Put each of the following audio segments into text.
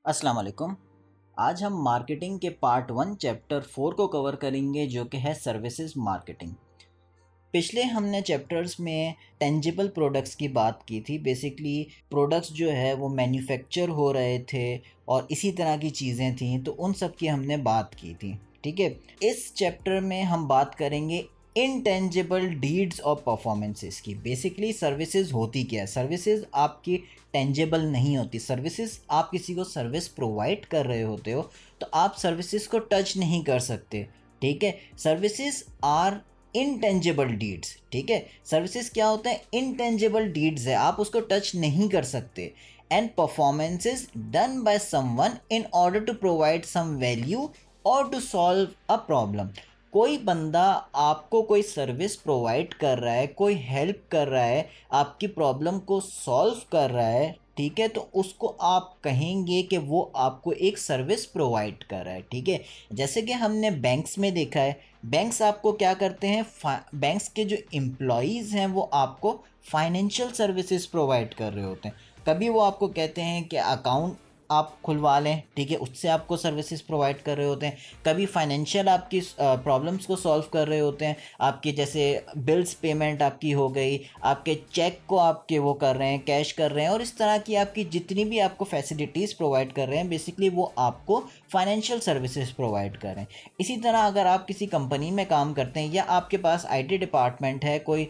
अस्सलाम वालेकुम। आज हम मार्केटिंग के पार्ट 1 चैप्टर 4 को कवर करेंगे जो कि है सर्विसेज मार्केटिंग। पिछले हमने चैप्टर्स में टेंजिबल प्रोडक्ट्स की बात की थी। बेसिकली प्रोडक्ट्स जो है वो मैन्युफैक्चर हो रहे थे और इसी तरह की चीज़ें थी, तो उन सब की हमने बात की थी। ठीक है, इस चैप्टर में हम बात करेंगे इनटेंजिबल डीड्स और परफॉर्मेंसेस की। बेसिकली सर्विसेज होती क्या है? सर्विसेज आपकी टेंजिबल नहीं होती। सर्विसेज आप किसी को सर्विस प्रोवाइड कर रहे होते हो तो आप सर्विसेज को टच नहीं कर सकते। ठीक है, सर्विसेज आर इनटेंजिबल डीड्स। ठीक है, सर्विसेज क्या होता है? इनटेंजिबल डीड्स है, आप उसको टच नहीं कर सकते। And performances done by someone in order to provide some value और टू सॉल्व अ प्रॉब्लम। कोई बंदा आपको कोई सर्विस प्रोवाइड कर रहा है, कोई हेल्प कर रहा है, आपकी प्रॉब्लम को सॉल्व कर रहा है, ठीक है, तो उसको आप कहेंगे कि वो आपको एक सर्विस प्रोवाइड कर रहा है। ठीक है, जैसे कि हमने बैंक्स में देखा है, बैंक्स आपको क्या करते हैं? बैंक्स के जो एम्प्लॉयज़ हैं वो आपको फाइनेंशियल सर्विसेज प्रोवाइड कर रहे होते हैं। कभी वो आपको कहते हैं कि अकाउंट आप खुलवा लें, ठीक है, उससे आपको सर्विसेज प्रोवाइड कर रहे होते हैं। कभी फाइनेंशियल आपकी प्रॉब्लम्स को सॉल्व कर रहे होते हैं, आपके जैसे बिल्स पेमेंट आपकी हो गई, आपके चेक को आपके वो कर रहे हैं, कैश कर रहे हैं, और इस तरह की आपकी जितनी भी आपको फैसिलिटीज़ प्रोवाइड कर रहे हैं, बेसिकली वो आपको फाइनेंशियल सर्विसेज प्रोवाइड कर रहे हैं। इसी तरह अगर आप किसी कंपनी में काम करते हैं या आपके पास आईटी डिपार्टमेंट है, कोई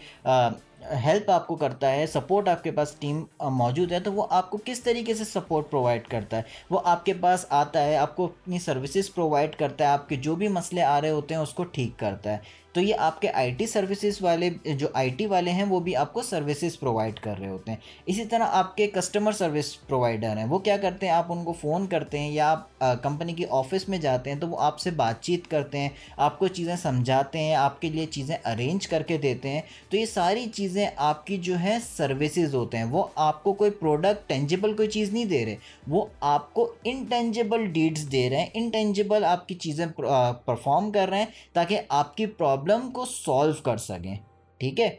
हेल्प आपको करता है, सपोर्ट आपके पास टीम मौजूद है, तो वो आपको किस तरीके से सपोर्ट प्रोवाइड करता है? वो आपके पास आता है, आपको अपनी सर्विसेज प्रोवाइड करता है, आपके जो भी मसले आ रहे होते हैं उसको ठीक करता है। तो ये आपके आईटी सर्विसेज वाले, जो आईटी वाले हैं, वो भी आपको सर्विसेज प्रोवाइड कर रहे होते हैं। इसी तरह आपके कस्टमर सर्विस प्रोवाइडर हैं, वो क्या करते हैं? आप उनको फ़ोन करते हैं या आप कंपनी की ऑफिस में जाते हैं तो वो आपसे बातचीत करते हैं, आपको चीज़ें समझाते हैं, आपके लिए चीज़ें अरेंज करके देते हैं। तो ये सारी चीज़ें आपकी जो है सर्विसेज होते हैं। वो आपको कोई प्रोडक्ट टेंजिबल कोई चीज़ नहीं दे रहे, वो आपको इनटेंजिबल डीड्स दे रहे हैं, इनटेंजिबल आपकी चीज़ें परफॉर्म कर रहे हैं ताकि आपकी प्रॉब्लम को सॉल्व कर सकें। ठीक है,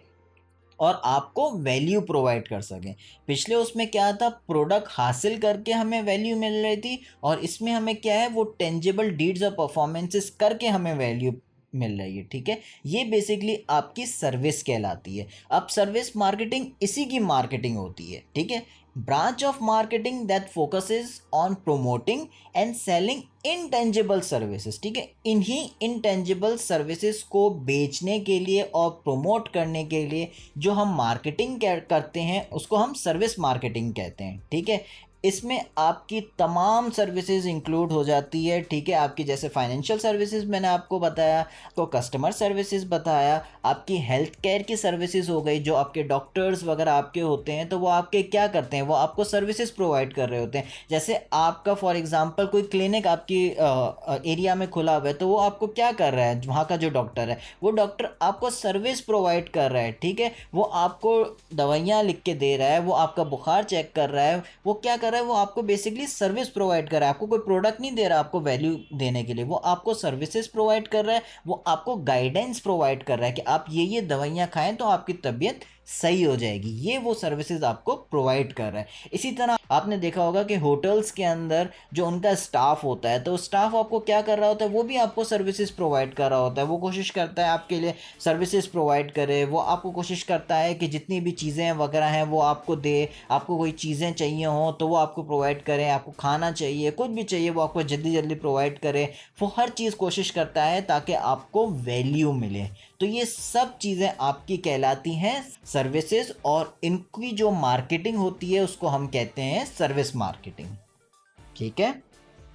और आपको वैल्यू प्रोवाइड कर सकें। पिछले उसमें क्या था? प्रोडक्ट हासिल करके हमें वैल्यू मिल रही थी, और इसमें हमें क्या है? वो टेंजिबल डीड्स और परफॉर्मेंसेस करके हमें वैल्यू मिल रही है। ठीक है, ये बेसिकली आपकी सर्विस कहलाती है। अब सर्विस मार्केटिंग इसी की मार्केटिंग होती है। ठीक है, branch of marketing that focuses on promoting and selling intangible services. ठीक है, इन्हीं इनटेंजिबल सर्विसेज को बेचने के लिए और प्रोमोट करने के लिए जो हम मार्केटिंग करते हैं उसको हम सर्विस मार्केटिंग कहते हैं। ठीक है, इसमें आपकी तमाम सर्विसेज इंक्लूड हो जाती है। ठीक है, आपकी जैसे फाइनेंशियल सर्विसेज मैंने आपको बताया, तो कस्टमर सर्विसेज बताया, आपकी हेल्थ केयर की सर्विसेज हो गई, जो आपके डॉक्टर्स वगैरह आपके होते हैं, तो वो आपके क्या करते हैं? वो आपको सर्विसेज प्रोवाइड कर रहे होते हैं। जैसे आपका फॉर एग्जांपल कोई क्लिनिक आपकी एरिया में खुला हुआ है, तो वो आपको क्या कर रहा है? वहाँ का जो डॉक्टर है, वो डॉक्टर आपको सर्विस प्रोवाइड कर रहा है। ठीक है, वो आपको दवाइयाँ लिख के दे रहा है, वो आपका बुखार चेक कर रहा है, वो क्या कर रहा है? वो आपको बेसिकली सर्विस प्रोवाइड कर रहा है, आपको कोई प्रोडक्ट नहीं दे रहा आपको वैल्यू देने के लिए, वो आपको सर्विसेज प्रोवाइड कर रहा है, वो आपको गाइडेंस प्रोवाइड कर रहा है कि आप ये दवाइयाँ खाएं तो आपकी तबीयत सही हो जाएगी। ये वो सर्विसेज आपको प्रोवाइड कर रहा है। इसी तरह आपने देखा होगा कि होटल्स के अंदर जो उनका स्टाफ होता है, तो स्टाफ आपको क्या कर रहा होता है? वो भी आपको सर्विसेज प्रोवाइड कर रहा होता है। वो कोशिश करता है आपके लिए सर्विसेज प्रोवाइड करे, वो आपको कोशिश करता है कि जितनी भी चीज़ें वगैरह हैं वो आपको दे, आपको कोई चीज़ें चाहिए हों तो वो आपको प्रोवाइड करें, आपको खाना चाहिए, कुछ भी चाहिए वो आपको जल्दी जल्दी प्रोवाइड करे। वो हर चीज़ कोशिश करता है ताकि आपको वैल्यू मिले। तो ये सब चीज़ें आपकी कहलाती हैं सर्विसेज, और इनकी जो मार्केटिंग होती है उसको हम कहते हैं सर्विस मार्केटिंग। ठीक है,